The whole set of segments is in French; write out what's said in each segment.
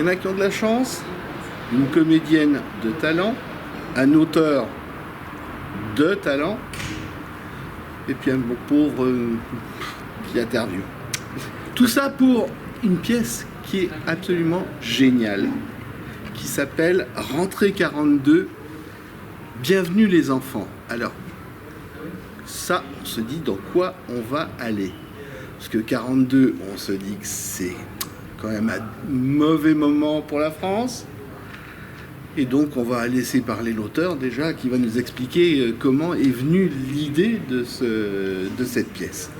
Il y en a qui ont de la chance, une comédienne de talent, un auteur de talent, et puis un bon pauvre qui interviewe. Tout ça pour une pièce qui est absolument géniale, qui s'appelle Rentrée 42, Bienvenue les enfants. Alors, ça, on se dit dans quoi on va aller. Parce que 42, on se dit que c'est quand même un mauvais moment pour la France. Et donc, on va laisser parler l'auteur déjà, qui va nous expliquer comment est venue l'idée de cette pièce.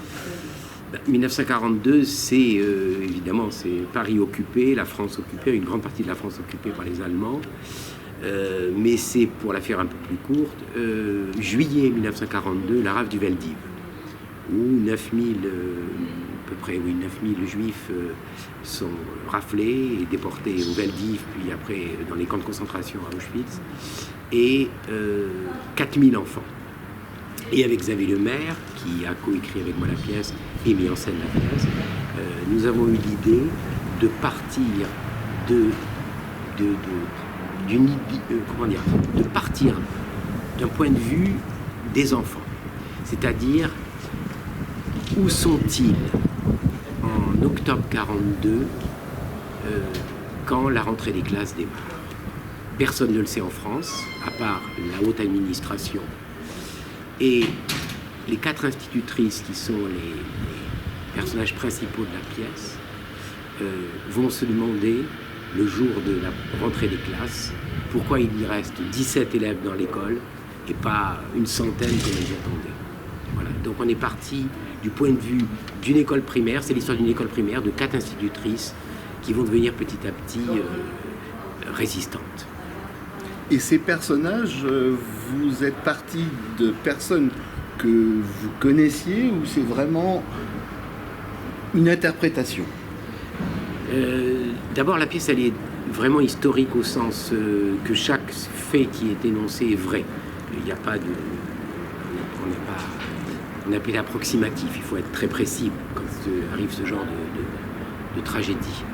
1942, c'est évidemment c'est Paris occupé, la France occupée, une grande partie de la France occupée par les Allemands. Mais c'est, pour la faire un peu plus courte, juillet 1942, la rafle du Veldiv, où 9000, à peu près, 9000 juifs sont raflés et déportés au Veldiv, puis après dans les camps de concentration à Auschwitz, et 4000 enfants. Et avec Xavier Lemaire, qui a coécrit avec moi la pièce et mis en scène la pièce, nous avons eu l'idée de partir de partir d'un point de vue des enfants. C'est-à-dire, où sont-ils en octobre 42 quand la rentrée des classes démarre? Personne ne le sait en France, à part la haute administration. Et les 4 institutrices qui sont les personnages principaux de la pièce vont se demander, le jour de la rentrée des classes, pourquoi il y reste 17 élèves dans l'école et pas une centaine comme ils attendaient. Voilà. Donc on est parti du point de vue d'une école primaire, c'est l'histoire d'une école primaire de 4 institutrices qui vont devenir petit à petit résistantes. Et ces personnages, vous êtes parti de personnes que vous connaissiez ou c'est vraiment une interprétation? D'abord, la pièce, elle est vraiment historique au sens que chaque fait qui est énoncé est vrai. Il n'y a pas de... On appelle approximatif, il faut être très précis quand arrive ce genre de tragédie.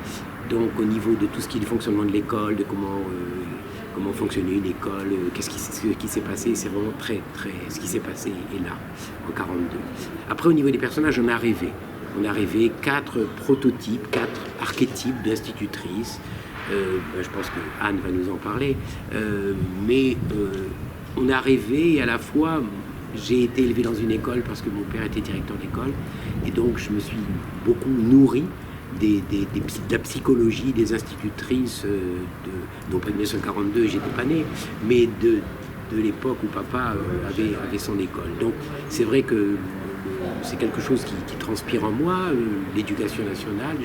Donc au niveau de tout ce qui est le fonctionnement de l'école, de comment fonctionnait une école, ce qui s'est passé, c'est vraiment très, très... Ce qui s'est passé est là, en 42. Après, au niveau des personnages, on a rêvé. On a rêvé 4 prototypes, 4 archétypes d'institutrices. Je pense que Anne va nous en parler. Mais on a rêvé, et à la fois, j'ai été élevé dans une école parce que mon père était directeur d'école. Et donc, je me suis beaucoup nourri de la psychologie des institutrices, non pas de 1942, j'étais pas né, mais de l'époque où papa avait son école. Donc, c'est vrai que c'est quelque chose qui transpire en moi, l'éducation nationale.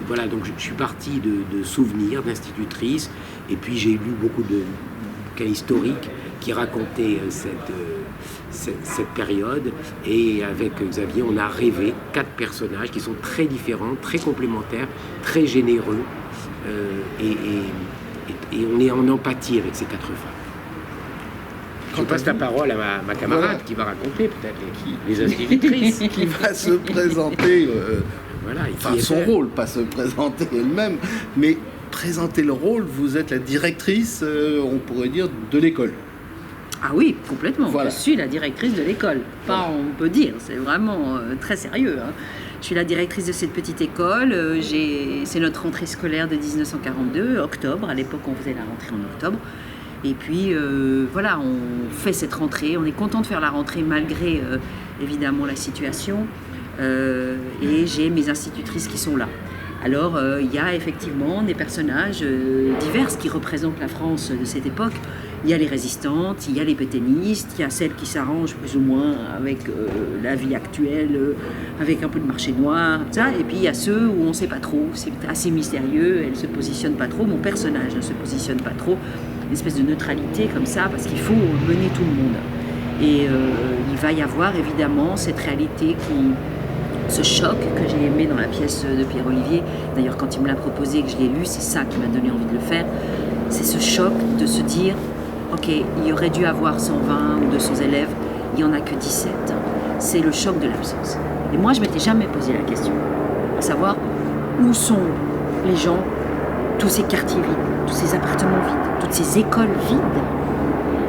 Voilà, donc je suis parti de souvenirs d'institutrices, et puis j'ai lu beaucoup de cas historiques qui racontaient cette période, et avec Xavier, on a rêvé 4 personnages qui sont très différents, très complémentaires, très généreux, et on est en empathie avec ces 4 femmes. Je passe la parole à ma camarade, voilà, qui va raconter peut-être les institutrices. Qui va se présenter, son rôle, pas se présenter elle-même, mais présenter le rôle. Vous êtes la directrice, on pourrait dire, de l'école. Ah oui, complètement. Voilà. Je suis la directrice de l'école. Pas, on peut dire, c'est vraiment très sérieux. Hein. Je suis la directrice de cette petite école. C'est notre rentrée scolaire de 1942, octobre. À l'époque, on faisait la rentrée en octobre. Et puis, voilà, on fait cette rentrée. On est content de faire la rentrée malgré, évidemment, la situation. Et j'ai mes institutrices qui sont là. Alors, il y a effectivement des personnages divers qui représentent la France de cette époque. Il y a les résistantes, il y a les pétainistes, il y a celles qui s'arrangent plus ou moins avec la vie actuelle, avec un peu de marché noir, ça. Et puis il y a ceux où on ne sait pas trop, c'est assez mystérieux, elles ne se positionnent pas trop, mon personnage ne se positionne pas trop, une espèce de neutralité comme ça, parce qu'il faut mener tout le monde. Et il va y avoir évidemment cette réalité ce choc que j'ai aimé dans la pièce de Pierre-Olivier. D'ailleurs, quand il me l'a proposé et que je l'ai lu, c'est ça qui m'a donné envie de le faire. C'est ce choc de se dire, ok, il y aurait dû avoir 120 ou 200 élèves, il n'y en a que 17. C'est le choc de l'absence. Et moi, je ne m'étais jamais posé la question, à savoir où sont les gens tous ces quartiers vides, tous ces appartements vides, toutes ces écoles vides.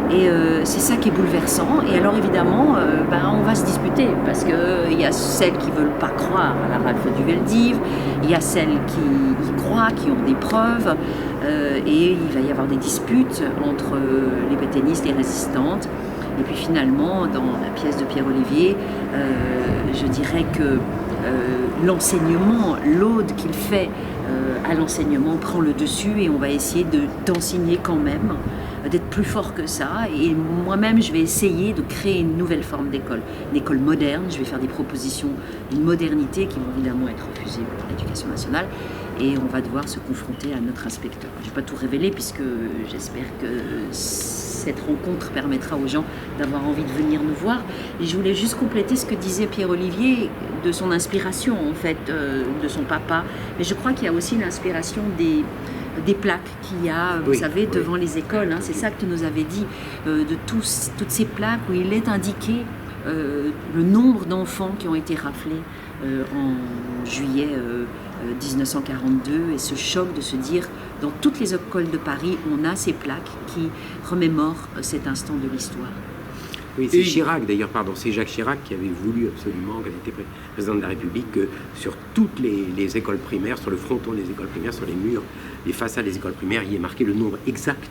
Et c'est ça qui est bouleversant. Et alors évidemment, on va se disputer parce qu'il y a celles qui ne veulent pas croire à la Ralph du Veldiv, il y a celles qui y croient, qui ont des preuves, et il va y avoir des disputes entre les pétainistes, les résistantes. Et puis finalement, dans la pièce de Pierre Olivier, je dirais que l'enseignement, l'ode qu'il fait à l'enseignement prend le dessus et on va essayer d'enseigner quand même, d'être plus fort que ça. Et moi-même, je vais essayer de créer une nouvelle forme d'école, une école moderne. Je vais faire des propositions d'une modernité qui vont évidemment être refusées par l'Éducation nationale. Et on va devoir se confronter à notre inspecteur. Je ne vais pas tout révéler puisque j'espère que cette rencontre permettra aux gens d'avoir envie de venir nous voir. Et je voulais juste compléter ce que disait Pierre Olivier de son inspiration, en fait, de son papa. Mais je crois qu'il y a aussi l'inspiration des plaques qu'il y a, vous savez, devant les écoles. Hein, c'est ça que tu nous avais dit, de toutes ces plaques où il est indiqué le nombre d'enfants qui ont été raflés en juillet 1942 et ce choc de se dire dans toutes les écoles de Paris on a ces plaques qui remémorent cet instant de l'histoire. Oui, c'est Chirac d'ailleurs, c'est Jacques Chirac qui avait voulu absolument, quand il était président de la République, que sur toutes les écoles primaires, sur le fronton des écoles primaires, sur les murs, les façades des écoles primaires, il y ait marqué le nombre exact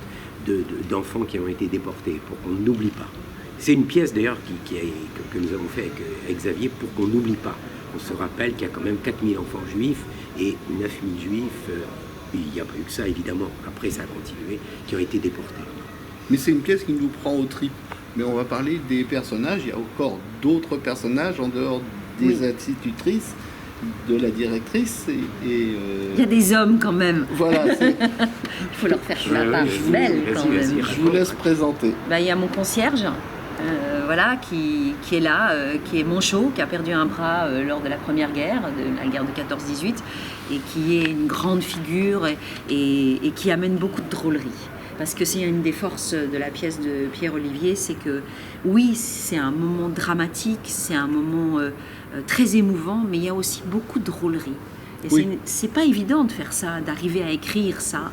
d'enfants qui ont été déportés, pour qu'on n'oublie pas. C'est une pièce d'ailleurs que nous avons fait avec Xavier pour qu'on n'oublie pas. On se rappelle qu'il y a quand même 4000 enfants juifs et 9000 juifs, il n'y a pas eu que ça évidemment, après ça a continué, qui ont été déportés. Mais c'est une pièce qui nous prend aux tripes. Mais on va parler des personnages, il y a encore d'autres personnages en dehors des institutrices, de la directrice il y a des hommes quand même. Voilà. Il faut leur faire la part belle quand même. Je vous laisse présenter. Il y a mon concierge. Qui est là, qui est Monchot, qui a perdu un bras lors de la première guerre, de la guerre de 14-18, et qui est une grande figure et qui amène beaucoup de drôlerie. Parce que c'est une des forces de la pièce de Pierre Olivier, c'est que oui, c'est un moment dramatique, c'est un moment très émouvant, mais il y a aussi beaucoup de drôlerie. Et c'est pas évident de faire ça, d'arriver à écrire ça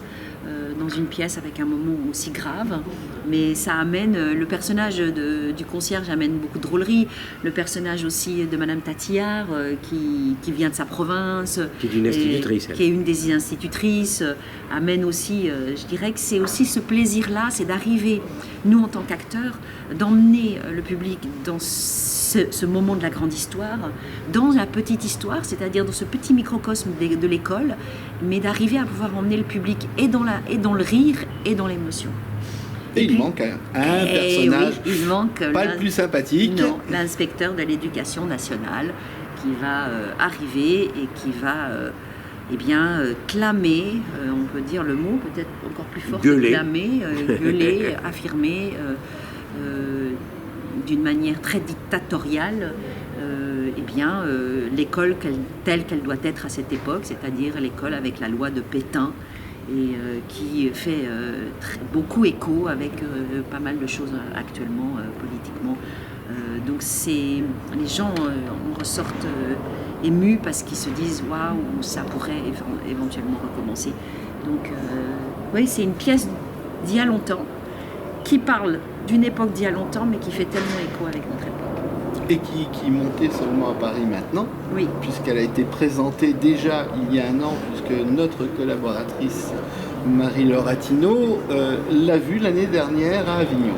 dans une pièce avec un moment aussi grave, mais ça amène, le personnage du concierge amène beaucoup de drôlerie, le personnage aussi de Madame Tatillard qui vient de sa province, qui est une institutrice, qui est une des institutrices, amène aussi, je dirais que c'est aussi ce plaisir-là, c'est d'arriver, nous en tant qu'acteurs, d'emmener le public dans ce moment de la grande histoire, dans la petite histoire, c'est-à-dire dans ce petit microcosme de l'école, mais d'arriver à pouvoir emmener le public et dans le rire et dans l'émotion. Et il manque un personnage, il manque pas le plus sympathique. Non, l'inspecteur de l'éducation nationale qui va arriver et qui va clamer, on peut dire le mot peut-être encore plus fort, clamer, gueuler, affirmer d'une manière très dictatoriale l'école telle qu'elle doit être à cette époque, c'est-à-dire l'école avec la loi de Pétain, et qui fait beaucoup écho avec pas mal de choses actuellement, politiquement. Donc les gens en ressortent émus parce qu'ils se disent « waouh, ça pourrait éventuellement recommencer ». Donc c'est une pièce d'il y a longtemps, qui parle d'une époque d'il y a longtemps, mais qui fait tellement écho avec notre époque. Et qui montait seulement à Paris maintenant, puisqu'elle a été présentée déjà il y a un an, puisque notre collaboratrice Marie-Laure Attino l'a vue l'année dernière à Avignon.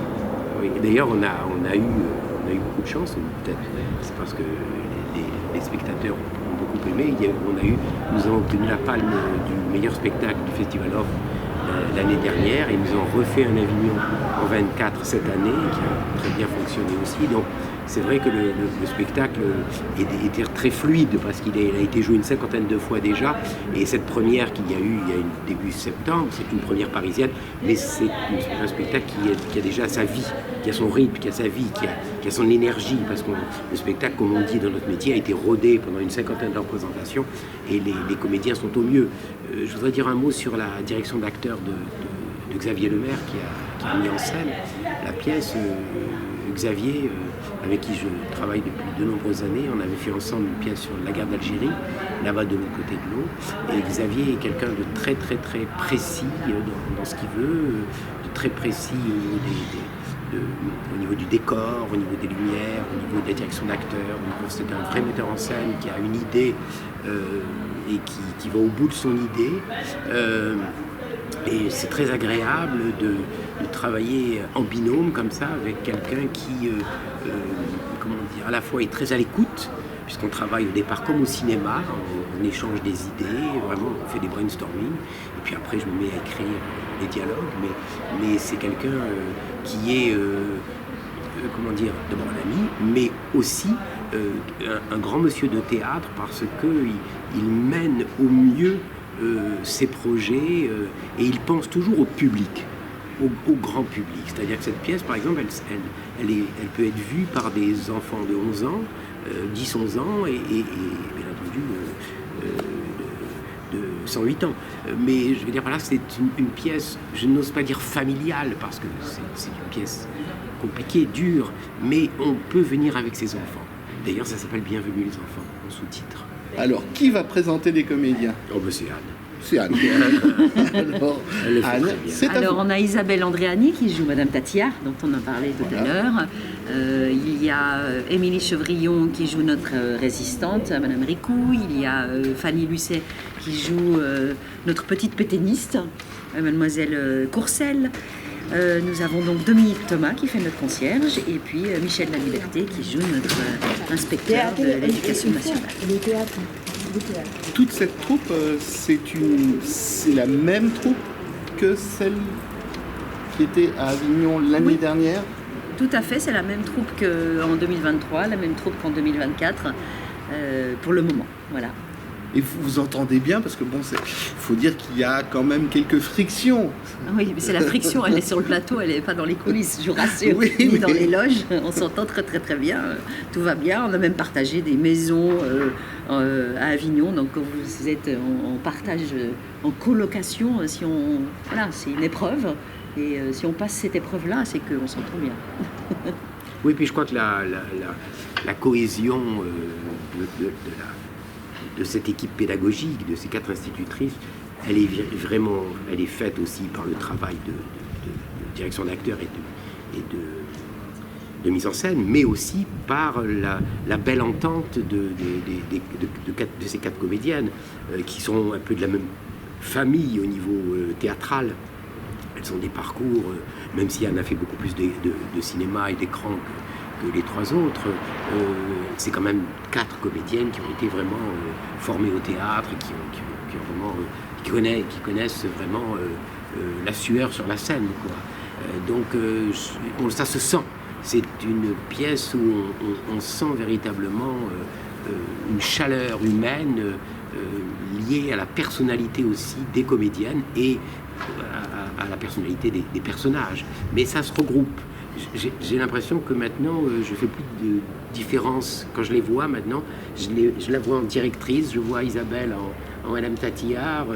Oui, d'ailleurs on a eu beaucoup de chance, peut-être c'est parce que les spectateurs ont beaucoup aimé. Nous avons obtenu la palme du meilleur spectacle du Festival Off l'année dernière, et ils nous ont refait un Avignon en 24 cette année, qui a très bien fonctionné aussi. Donc c'est vrai que le spectacle était très fluide parce qu'il a été joué une 50aine de fois déjà, et cette première qu'il y a eu début septembre, c'est une première parisienne, mais c'est un spectacle qui a déjà sa vie, qui a son rythme, qui a sa vie, qui a son énergie, parce que le spectacle, comme on dit dans notre métier, a été rodé pendant une 50aine de représentations et les comédiens sont au mieux. Je voudrais dire un mot sur la direction d'acteur de Xavier Lemaire qui a mis en scène la pièce. Xavier, avec qui je travaille depuis de nombreuses années, on avait fait ensemble une pièce sur la guerre d'Algérie, là-bas de l'autre côté de l'eau. Et Xavier est quelqu'un de très très très précis dans ce qu'il veut, de très précis au niveau du décor, au niveau des lumières, au niveau de la direction d'acteurs. C'est un vrai metteur en scène qui a une idée et qui va au bout de son idée. Et c'est très agréable de travailler en binôme comme ça avec quelqu'un qui, à la fois est très à l'écoute, puisqu'on travaille au départ comme au cinéma, on échange des idées, vraiment on fait des brainstorming, et puis après je me mets à écrire les dialogues, mais c'est quelqu'un qui est, d'abord un ami, mais aussi un grand monsieur de théâtre, parce qu'il mène au mieux ses projets et il pense toujours au public, au grand public. C'est-à-dire que cette pièce, par exemple, elle peut être vue par des enfants de 11 ans, 10-11 ans et bien entendu de 108 ans. Mais je veux dire, voilà, c'est une pièce, je n'ose pas dire familiale, parce que c'est une pièce compliquée, dure, mais on peut venir avec ses enfants. D'ailleurs, ça s'appelle Bienvenue les enfants, en sous-titre. Alors, qui va présenter les comédiens? Oh, ben c'est Anne. C'est Anne. Alors, Anne, c'est à vous. On a Isabelle Andréani qui joue Madame Tatillard, dont on a parlé tout à l'heure. Il y a Émilie Chevrillon qui joue notre résistante, Madame Ricou. Il y a Fanny Lucet qui joue notre petite pétainiste, Mademoiselle Courcelles. Nous avons donc Dominique Thomas qui fait notre concierge et puis Michel Laliberté qui joue notre inspecteur de l'éducation nationale. Toute cette troupe, c'est la même troupe que celle qui était à Avignon l'année dernière? Tout à fait, c'est la même troupe qu'en 2023, la même troupe qu'en 2024, pour le moment, voilà. Et vous vous entendez bien, parce que bon, faut dire qu'il y a quand même quelques frictions. Oui, mais c'est la friction, elle est sur le plateau, elle n'est pas dans les coulisses, je vous rassure, oui, ni dans les loges. On s'entend très très très bien, tout va bien. On a même partagé des maisons à Avignon, donc quand vous êtes en partage, en colocation, voilà, c'est une épreuve. Et si on passe cette épreuve-là, c'est qu'on s'entend bien. Oui, puis je crois que la cohésion de cette équipe pédagogique, de ces 4 institutrices, elle est faite aussi par le travail de direction d'acteurs et de mise en scène, mais aussi par la belle entente de ces 4 comédiennes qui sont un peu de la même famille au niveau théâtral. Elles ont des parcours, même si Anne a fait beaucoup plus de cinéma et d'écran que les 3 autres, c'est quand même 4 comédiennes qui ont été vraiment formées au théâtre et qui connaissent vraiment la sueur sur la scène, quoi. Donc ça se sent. C'est une pièce où on sent véritablement une chaleur humaine liée à la personnalité aussi des comédiennes et à la personnalité des personnages. Mais ça se regroupe. J'ai l'impression que maintenant, je ne fais plus de différence. Quand je les vois maintenant, je la vois en directrice, je vois Isabelle en Madame Tatillard.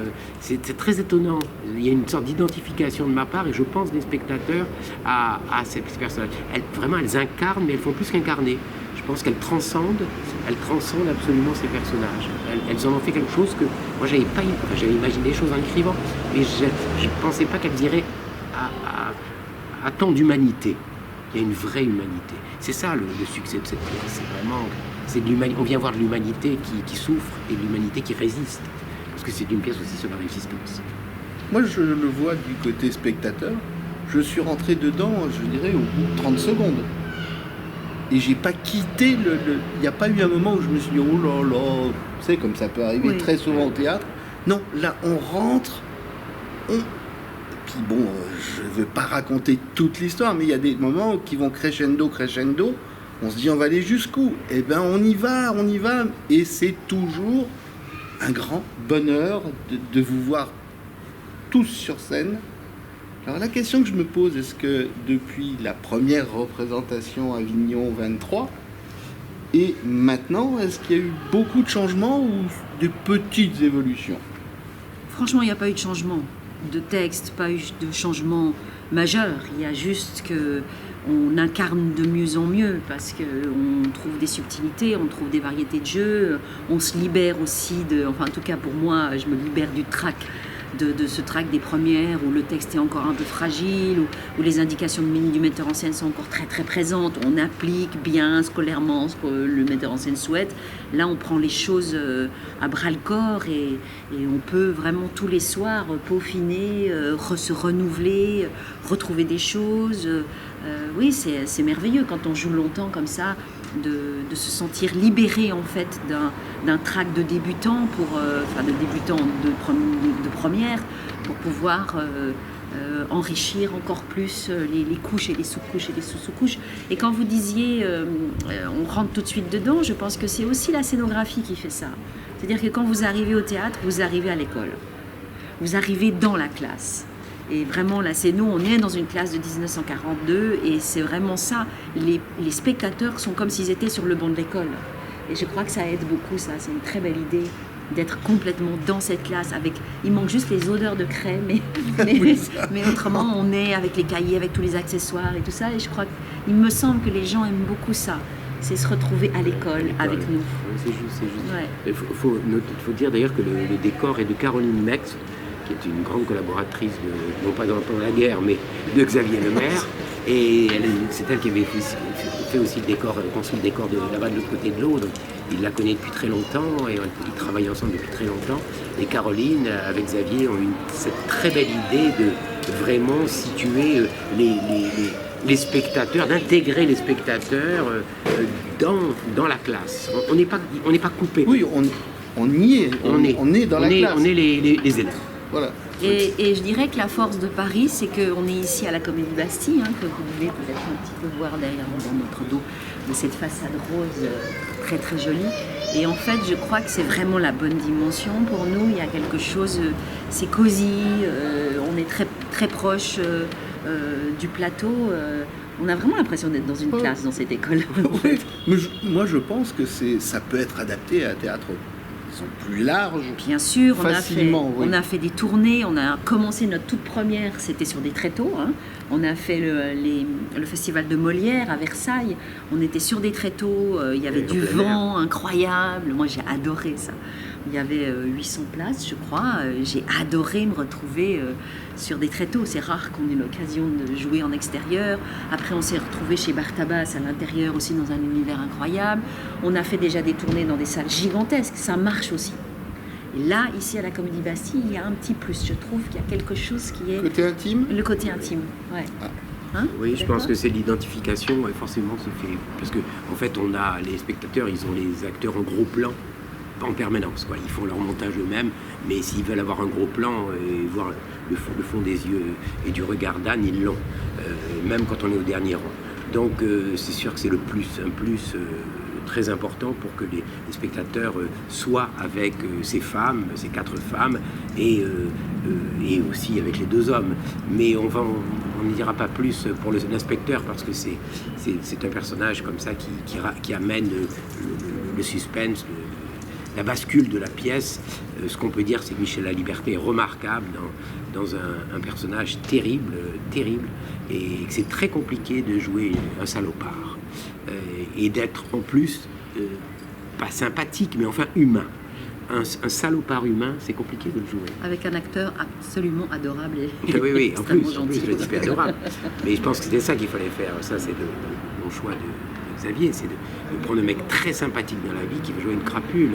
C'est très étonnant. Il y a une sorte d'identification de ma part et je pense des spectateurs à ces personnages. Vraiment, elles incarnent, mais elles font plus qu'incarner. Je pense qu'elles transcendent absolument ces personnages. Elles en ont fait quelque chose que moi, j'avais imaginé des choses en écrivant, mais je ne pensais pas qu'elles iraient à tant d'humanité. Il y a une vraie humanité. C'est ça le succès de cette pièce. C'est vraiment, on vient voir de l'humanité qui souffre et de l'humanité qui résiste. Parce que c'est une pièce aussi sur la résistance. Moi, je le vois du côté spectateur. Je suis rentré dedans, je dirais, au bout de 30 secondes. Et j'ai pas quitté il n'y a pas eu un moment où je me suis dit, oh là là, vous savez, comme ça peut arriver très souvent au théâtre. Non, là, on rentre, Puis bon, je ne veux pas raconter toute l'histoire, mais il y a des moments qui vont crescendo. On se dit, on va aller jusqu'où? Eh bien, on y va. Et c'est toujours un grand bonheur de vous voir tous sur scène. Alors la question que je me pose, est-ce que depuis la première représentation à Avignon 23, et maintenant, est-ce qu'il y a eu beaucoup de changements ou des petites évolutions? Franchement, il n'y a pas eu de changement de texte, pas eu de changement majeur. Il y a juste que on incarne de mieux en mieux parce qu'on trouve des subtilités, on trouve des variétés de jeux, on se libère aussi enfin en tout cas pour moi, je me libère du trac, de ce trac des premières où le texte est encore un peu fragile, où les indications du metteur en scène sont encore très très présentes, on applique bien scolairement ce que le metteur en scène souhaite. Là on prend les choses à bras le corps et on peut vraiment tous les soirs peaufiner, se renouveler, retrouver des choses. Oui, c'est merveilleux quand on joue longtemps comme ça, de se sentir libéré en fait d'un trac de débutant, de première, pour pouvoir enrichir encore plus les couches et les sous-couches et les sous-sous-couches. Et quand vous disiez on rentre tout de suite dedans, je pense que c'est aussi la scénographie qui fait ça. C'est-à-dire que quand vous arrivez au théâtre, vous arrivez à l'école, vous arrivez dans la classe. Et vraiment, là, c'est nous, on est dans une classe de 1942 et c'est vraiment ça. Les spectateurs sont comme s'ils étaient sur le banc de l'école. Et je crois que ça aide beaucoup, ça. C'est une très belle idée d'être complètement dans cette classe. Il manque juste les odeurs de craie, mais autrement, on est avec les cahiers, avec tous les accessoires et tout ça. Et je crois qu'il me semble que les gens aiment beaucoup ça. C'est se retrouver à l'école avec nous. C'est juste. Ouais. Il faut dire d'ailleurs que le décor est de Caroline Mex, qui est une grande collaboratrice, non pas pendant la guerre, mais de Xavier Lemaire. Et c'est elle qui avait fait aussi le décor, construit le décor là-bas de l'autre côté de l'eau. Donc il la connaît depuis très longtemps et ils travaillent ensemble depuis très longtemps. Et Caroline, avec Xavier, ont eu cette très belle idée de vraiment situer les spectateurs, d'intégrer les spectateurs dans la classe. On n'est pas coupé. Oui, on y est. On est dans la classe. On est les élèves. Voilà. Et je dirais que la force de Paris, c'est qu'on est ici à la Comédie Bastille, que vous pouvez peut-être un petit peu voir derrière dans notre dos, de cette façade rose très très jolie. Et en fait, je crois que c'est vraiment la bonne dimension pour nous. Il y a quelque chose, c'est cosy, on est très très proche du plateau. On a vraiment l'impression d'être dans une classe dans cette école. Oui, mais moi je pense que ça peut être adapté à un théâtre plus large. Bien sûr, on a fait des tournées, on a commencé notre toute première, c'était sur des tréteaux. On a fait le festival de Molière à Versailles, on était sur des tréteaux, il y avait du vent incroyable, moi j'ai adoré ça. Il y avait 800 places, je crois. J'ai adoré me retrouver sur des tréteaux. C'est rare qu'on ait l'occasion de jouer en extérieur. Après, on s'est retrouvés chez Bartabas à l'intérieur aussi, dans un univers incroyable. On a fait déjà des tournées dans des salles gigantesques. Ça marche aussi. Et là, ici à la Comédie Bastille, il y a un petit plus. Je trouve qu'il y a quelque chose qui est... Côté intime ? Le côté intime, ouais. Ah. Oui, je pense que c'est l'identification, forcément, se fait. Parce que, en fait, les spectateurs, ils ont les acteurs en gros plan. En permanence, quoi. Ils font leur montage eux-mêmes, mais s'ils veulent avoir un gros plan et voir le fond des yeux et du regard d'Anne, ils l'ont, même quand on est au dernier rang. Donc c'est sûr que c'est un plus très important pour que les spectateurs soient avec ces femmes, ces 4 femmes, et aussi avec les 2 hommes. Mais on n'y dira pas plus pour l'inspecteur, parce que c'est un personnage comme ça qui amène le suspense, la bascule de la pièce. Ce qu'on peut dire, c'est que Michel Laliberté est remarquable dans un personnage terrible, et que c'est très compliqué de jouer un salopard et d'être en plus pas sympathique, mais enfin humain. Un salopard humain, c'est compliqué de le jouer. Avec un acteur absolument adorable. Oui, en plus, le type est adorable. Mais je pense que c'était ça qu'il fallait faire. Ça, c'est mon choix de Xavier, c'est de prendre un mec très sympathique dans la vie qui veut jouer une crapule.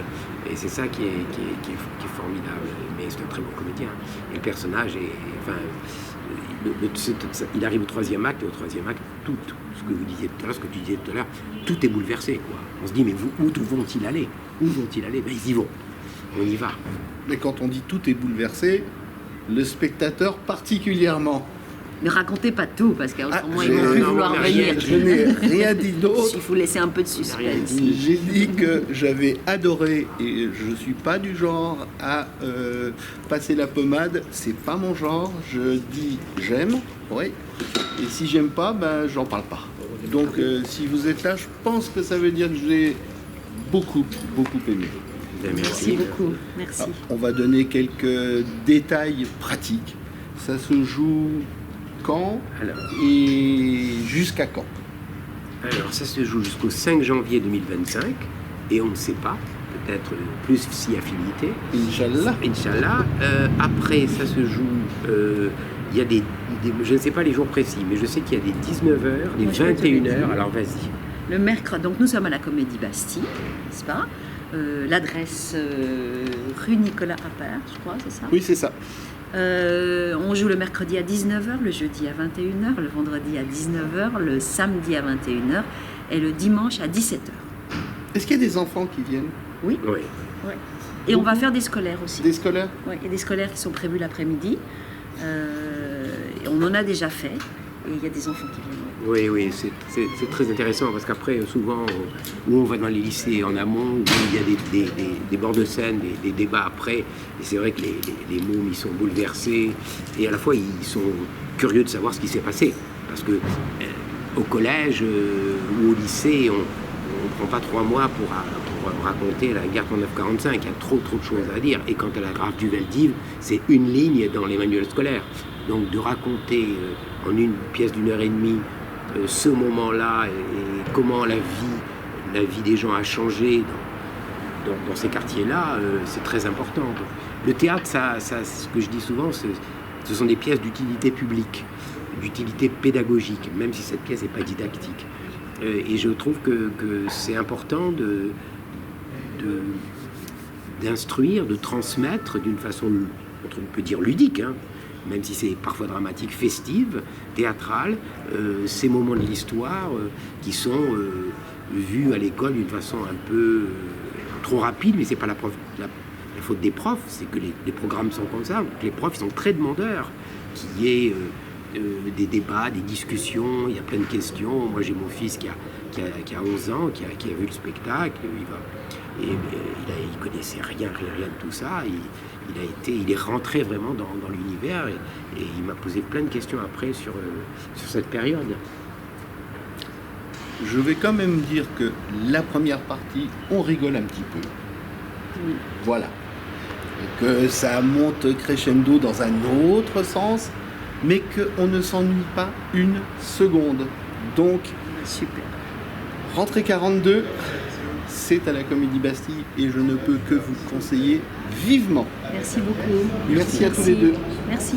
Et c'est ça qui est formidable. Mais c'est un très bon comédien. Et le personnage il arrive au 3e acte, et au 3e acte, tout ce que vous disiez tout à l'heure, ce que tu disais tout à l'heure, tout est bouleversé, quoi. On se dit, mais où vont-ils aller ? Où vont-ils aller ? Ben, ils y vont. On y va. Mais quand on dit tout est bouleversé, le spectateur particulièrement. Ne racontez pas tout, parce qu'autrement ils vont plus vouloir venir. Je n'ai rien dit d'autre. Il faut laisser un peu de suspense. J'ai dit que j'avais adoré, et je ne suis pas du genre à passer la pommade. C'est pas mon genre. Je dis j'aime, oui. Et si j'aime pas, ben j'en parle pas. Donc si vous êtes là, je pense que ça veut dire que j'ai beaucoup aimé. Merci beaucoup. Merci. Alors, on va donner quelques détails pratiques. Ça se joue quand Alors, et jusqu'à quand? alors, ça se joue jusqu'au 5 janvier 2025 et on ne sait pas, peut-être plus si affinité. Inch'Allah. Inch'Allah. Après, ça se joue. Il y a je ne sais pas les jours précis, mais je sais qu'il y a des 19h, des Moi, je peux te le 21h. dire. Alors, vas-y. Le mercredi, donc nous sommes à la Comédie Bastille, n'est-ce pas? L'adresse rue Nicolas Appert, je crois, c'est ça? Oui, c'est ça. On joue le mercredi à 19h, le jeudi à 21h, le vendredi à 19h, le samedi à 21h et le dimanche à 17h. Est-ce qu'il y a des enfants qui viennent? Oui, Oui. ouais. Et on va faire des scolaires aussi. Des scolaires? Ouais, il y a des scolaires qui sont prévus l'après-midi. Et on en a déjà fait. Et il y a des enfants qui viennent. Oui, oui, c'est très intéressant parce qu'après, souvent, où on va dans les lycées en amont, où il y a des bords de scène, des débats après, et c'est vrai que les mômes, ils sont bouleversés, et à la fois, ils sont curieux de savoir ce qui s'est passé. Parce que au collège ou au lycée, on ne prend pas 3 mois pour raconter la guerre 39-45, il y a trop de choses à dire. Et quant à la grave du Veldiv, c'est une ligne dans les manuels scolaires. Donc de raconter en une pièce d'1h30 ce moment-là et comment la vie des gens a changé dans ces quartiers-là, c'est très important. Donc, le théâtre, ça, ce que je dis souvent, ce sont des pièces d'utilité publique, d'utilité pédagogique, même si cette pièce n'est pas didactique. Et je trouve que c'est important d'instruire, de transmettre d'une façon, on peut dire ludique, hein, même si c'est parfois dramatique, festive, théâtrale, ces moments de l'histoire qui sont vus à l'école d'une façon un peu trop rapide, mais c'est pas la faute des profs, c'est que les programmes sont comme ça, les profs ils sont très demandeurs, qu'il y ait des débats, des discussions, il y a plein de questions. Moi j'ai mon fils qui a 11 ans, qui a vu le spectacle, il connaissait rien de tout ça, il est rentré vraiment dans l'univers et il m'a posé plein de questions après sur cette période. Je vais quand même dire que la première partie, on rigole un petit peu. Oui. Voilà. Et que ça monte crescendo dans un autre sens, mais qu'on ne s'ennuie pas une seconde. Donc, Super. Rentrée 42, c'est à la Comédie Bastille et je ne peux que vous le conseiller vivement. Merci beaucoup. Merci à tous les deux. Merci.